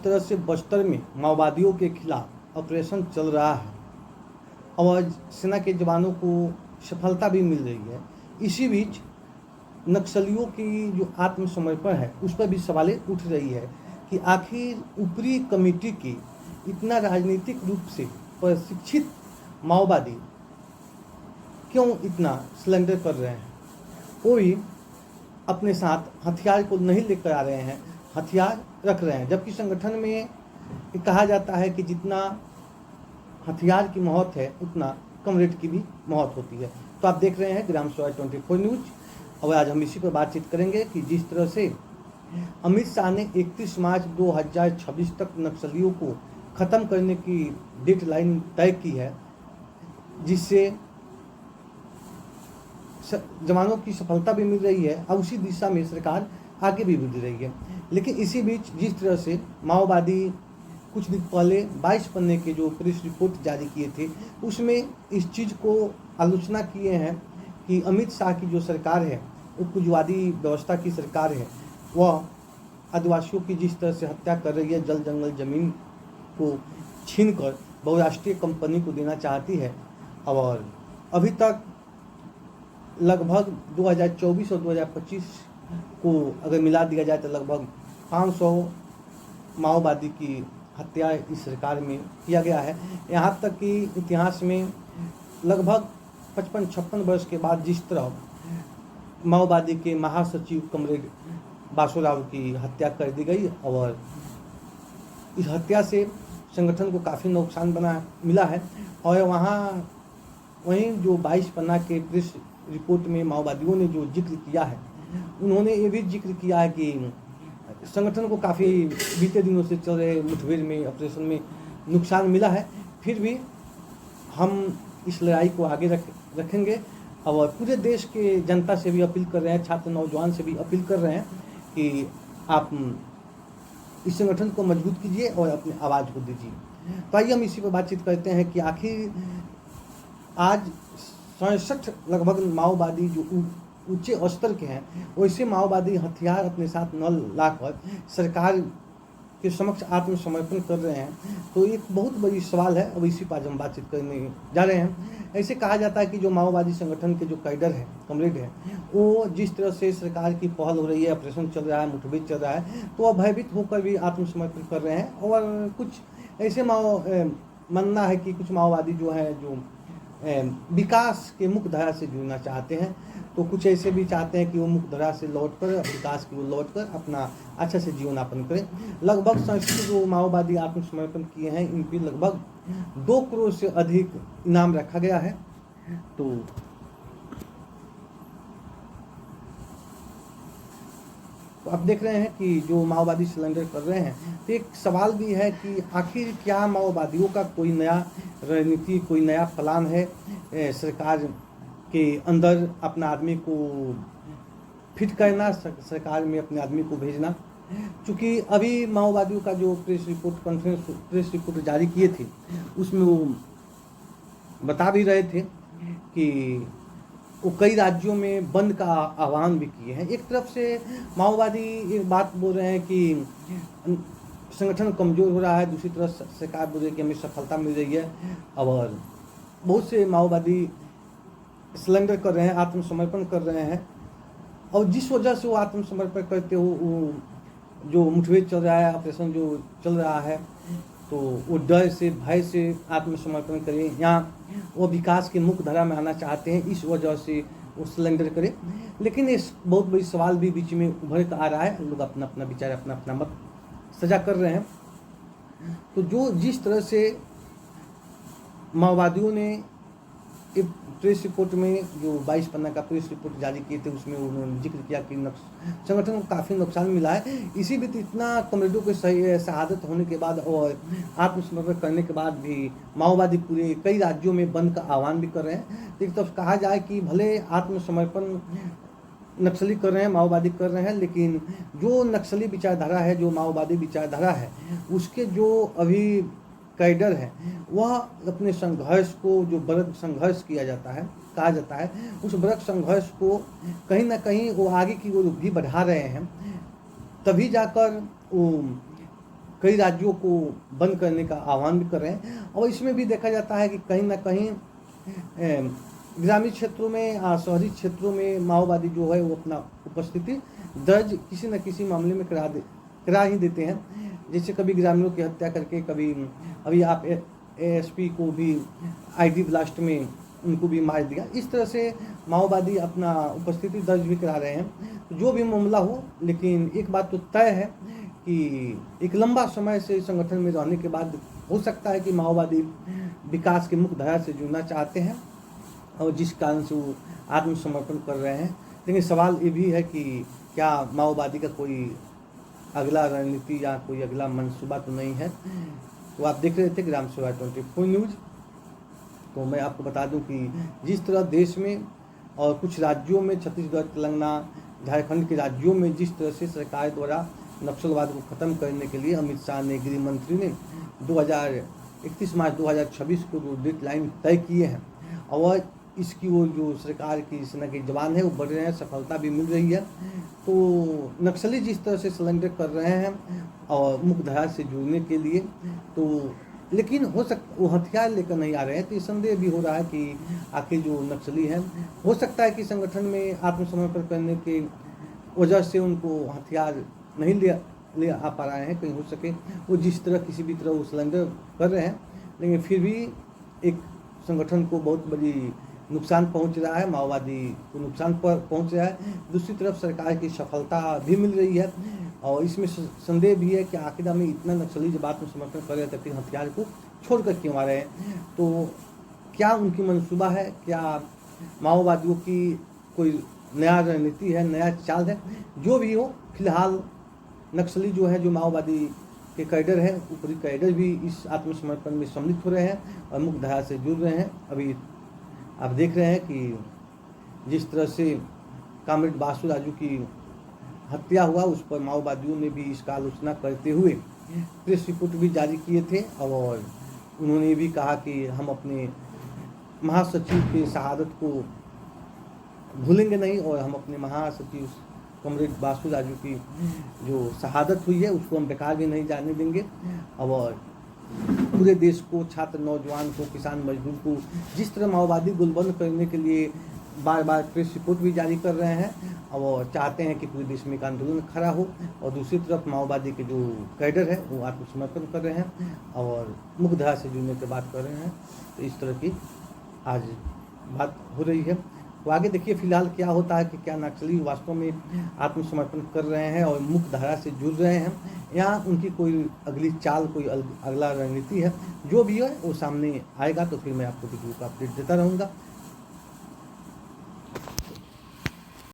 तरह से बस्तर में माओवादियों के खिलाफ ऑपरेशन चल रहा है और सेना के जवानों को सफलता भी मिल रही है, इसी बीच नक्सलियों की जो आत्मसमर्पण है उस पर भी सवालें उठ रही है कि आखिर ऊपरी कमेटी की इतना राजनीतिक रूप से प्रशिक्षित माओवादी क्यों इतना सिलेंडर कर रहे हैं। कोई अपने साथ हथियार को नहीं लेकर आ रहे हैं, हथियार रख रहे हैं, जबकि संगठन में कहा जाता है कि जितना हथियार की मौत है उतना कमरेड की भी मौत होती है। तो आप देख रहे हैं ग्राम स्वराज 24 न्यूज और आज हम इसी पर बातचीत करेंगे कि जिस तरह से अमित शाह ने 31 मार्च 2026 तक नक्सलियों को ख़त्म करने की डेडलाइन तय की है, जिससे जवानों की सफलता भी मिल रही है और उसी दिशा में सरकार आगे भी बढ़ रही है। लेकिन इसी बीच जिस तरह से माओवादी कुछ दिन पहले 22 पन्ने के जो प्रेस रिपोर्ट जारी किए थे उसमें इस चीज़ को आलोचना किए हैं कि अमित शाह की जो सरकार है वो पुंजवादी व्यवस्था की सरकार है, वह आदिवासियों की जिस तरह से हत्या कर रही है, जल जंगल ज़मीन को छीन कर बहुराष्ट्रीय कंपनी को देना चाहती है और अभी तक लगभग 2024 और 2025 को अगर मिला दिया जाए तो लगभग 500 माओवादी की हत्या इस सरकार में किया गया है। यहाँ तक कि इतिहास में लगभग 55-56 वर्ष के बाद जिस तरह माओवादी के महासचिव कमरेड बासुराव की हत्या कर दी गई और इस हत्या से संगठन को काफ़ी नुकसान मिला है। और वहीं जो 22 पन्ना के प्रेस रिपोर्ट में माओवादियों ने जो जिक्र किया है, उन्होंने ये भी जिक्र किया है कि संगठन को काफ़ी बीते दिनों से चल रहे मुठभेड़ में, ऑपरेशन में नुकसान मिला है, फिर भी हम इस लड़ाई को आगे रखेंगे और पूरे देश के जनता से भी अपील कर रहे हैं, छात्र नौजवान से भी अपील कर रहे हैं कि आप इस संगठन को मजबूत कीजिए और अपनी आवाज़ को दीजिए। तो आइए हम इसी पर बातचीत करते हैं कि आखिर आज 67 लगभग माओवादी जो ऊंचे स्तर के हैं वैसे माओवादी हथियार अपने साथ न लाकर सरकार के समक्ष आत्मसमर्पण कर रहे हैं, तो एक बहुत बड़ी सवाल है। अब इसी पर हम बातचीत करने जा रहे हैं। ऐसे कहा जाता है कि जो माओवादी संगठन के जो कैडर है, कमरेड है, वो जिस तरह से सरकार की पहल हो रही है, ऑपरेशन चल रहा है, मुठभेड़ चल रहा है, तो वह भयभीत होकर भी आत्मसमर्पण कर रहे हैं। और कुछ ऐसे मानना है कि कुछ माओवादी जो है जो विकास के मुख्य धारा से जुड़ना चाहते हैं, तो कुछ ऐसे भी चाहते हैं कि वो मुख्य धारा से लौटकर विकास की वो लौटकर अपना अच्छा से जीवन यापन करें। लगभग 67 जो माओवादी आत्मसमर्पण किए हैं, इन पर लगभग 2 करोड़ से अधिक इनाम रखा गया है। तो आप देख रहे हैं कि जो माओवादी सिलेंडर कर रहे हैं, तो एक सवाल भी है कि आखिर क्या माओवादियों का कोई नया रणनीति, कोई नया प्लान है सरकार के अंदर अपना आदमी को फिट करना, सरकार में अपने आदमी को भेजना। चूँकि अभी माओवादियों का जो प्रेस रिपोर्ट जारी किए थे उसमें वो बता भी रहे थे कि वो कई राज्यों में बंद का आह्वान भी किए हैं। एक तरफ से माओवादी एक बात बोल रहे हैं कि संगठन कमज़ोर हो रहा है, दूसरी तरफ सरकार बोल रही है कि हमें सफलता मिल रही है और बहुत से माओवादी सिलेंडर कर रहे हैं, आत्मसमर्पण कर रहे हैं। और जिस वजह से वो आत्मसमर्पण करते हो, जो मुठभेड़ चल रहा है, ऑपरेशन जो चल रहा है, तो वो डर से, भय से आत्मसमर्पण करें या वो विकास के मुख्य धारा में आना चाहते हैं, इस वजह से वो सिलेंडर करें। लेकिन इस बहुत बड़ी सवाल भी बीच में उभर कर आ रहा है, लोग अपना अपना विचार, अपना अपना मत सजा कर रहे हैं। तो जो जिस तरह से माओवादियों ने एक प्रेस रिपोर्ट में जो 22 पन्ना का प्रेस रिपोर्ट जारी किए थे उसमें उन्होंने जिक्र किया कि संगठन को काफ़ी नुकसान मिला है। इसी बीच इतना कमरेडों के शहादत होने के बाद और आत्मसमर्पण करने के बाद भी माओवादी पूरे कई राज्यों में बंद का आह्वान भी कर रहे हैं। एक तरफ कहा जाए कि भले आत्मसमर्पण नक्सली कर रहे हैं, माओवादी कर रहे हैं, लेकिन जो नक्सली विचारधारा है, जो माओवादी विचारधारा है, उसके जो अभी कैडर है वह अपने संघर्ष को, जो वर्ग संघर्ष किया जाता है, कहा जाता है, उस वर्ग संघर्ष को कहीं ना कहीं वो आगे की ओर भी बढ़ा रहे हैं। तभी जाकर वो कई राज्यों को बंद करने का आह्वान भी कर रहे हैं। और इसमें भी देखा जाता है कि कहीं ना कहीं ग्रामीण क्षेत्रों में, शहरी क्षेत्रों में माओवादी जो है वो अपना उपस्थिति दर्ज किसी न किसी मामले में करा ही देते हैं। जैसे कभी ग्रामीणों की हत्या करके, कभी अभी आप एएसपी को भी आईडी ब्लास्ट में उनको भी मार दिया। इस तरह से माओवादी अपना उपस्थिति दर्ज भी करा रहे हैं। जो भी मामला हो, लेकिन एक बात तो तय है कि एक लंबा समय से संगठन में रहने के बाद हो सकता है कि माओवादी विकास के मुख्य धारा से जुड़ना चाहते हैं और जिस कारण से वो आत्मसमर्पण कर रहे हैं। लेकिन सवाल ये भी है कि क्या माओवादी का कोई अगला रणनीति या कोई अगला मंसूबा तो नहीं है। तो आप देख रहे थे ग्राम सेवा 24 न्यूज़। तो मैं आपको बता दूं कि जिस तरह देश में और कुछ राज्यों में, छत्तीसगढ़, तेलंगाना, झारखंड के राज्यों में जिस तरह से सरकार द्वारा नक्सलवाद को ख़त्म करने के लिए अमित शाह ने, गृह मंत्री ने 31 मार्च 2026 को जो डेडलाइन तय किए हैं और इसकी वो जो सरकार की सेना के जवान है वो बढ़ रहे हैं, सफलता भी मिल रही है। तो नक्सली जिस तरह से सरेंडर कर रहे हैं और मुख्य धारा से जुड़ने के लिए, तो लेकिन हो सकता वो हथियार लेकर नहीं आ रहे हैं। तो ये संदेह भी हो रहा है कि आखिर जो नक्सली हैं, हो सकता है कि संगठन में आत्मसमर्पण करने के वजह से उनको हथियार नहीं ले आ पा रहे हैं। कहीं हो सके वो जिस तरह किसी भी तरह वो सरेंडर कर रहे हैं, लेकिन फिर भी एक संगठन को बहुत बड़ी नुकसान पहुंच रहा है, माओवादी को नुकसान पहुंच रहा है। दूसरी तरफ सरकार की सफलता भी मिल रही है और इसमें संदेह भी है कि आखिर में इतना नक्सली जब आत्मसमर्पण कर रहे थे, फिर हथियार को छोड़कर क्यों आ रहे हैं। तो क्या उनकी मंसूबा है, क्या माओवादियों की कोई नया रणनीति है, नया चाल है। जो भी हो, फिलहाल नक्सली जो है, जो माओवादी के कैडर हैं, ऊपरी कैडर भी इस आत्मसमर्पण में सम्मिलित हो रहे हैं और मुख्य धारा से जुड़ रहे हैं। अभी आप देख रहे हैं कि जिस तरह से कामरेड बासु राजू की हत्या हुआ, उस पर माओवादियों ने भी इसका आलोचना करते हुए प्रेस रिपोर्ट भी जारी किए थे और उन्होंने भी कहा कि हम अपने महासचिव के शहादत को भूलेंगे नहीं और हम अपने महासचिव कामरेड बासु राजू की जो शहादत हुई है उसको हम बेकार भी नहीं जाने देंगे। और पूरे देश को, छात्र, नौजवान को, किसान, मजदूर को जिस तरह माओवादी गुलबंद करने के लिए बार बार प्रेस रिपोर्ट भी जारी कर रहे हैं और चाहते हैं कि पूरे देश में एक आंदोलन खड़ा हो, और दूसरी तरफ माओवादी के जो कैडर है वो आत्मसमर्पण कर रहे हैं और मुख्य धारा से जुड़ने की बात कर रहे हैं। तो इस तरह की आज बात हो रही है। तो आगे देखिए फिलहाल क्या होता है कि क्या नक्सली वास्तव में आत्मसमर्पण कर रहे हैं और मुख्य धारा से जुड़ रहे हैं, या उनकी कोई अगली चाल, कोई अगला रणनीति है। जो भी है वो सामने आएगा तो फिर मैं आपको वीडियो का अपडेट देता रहूँगा।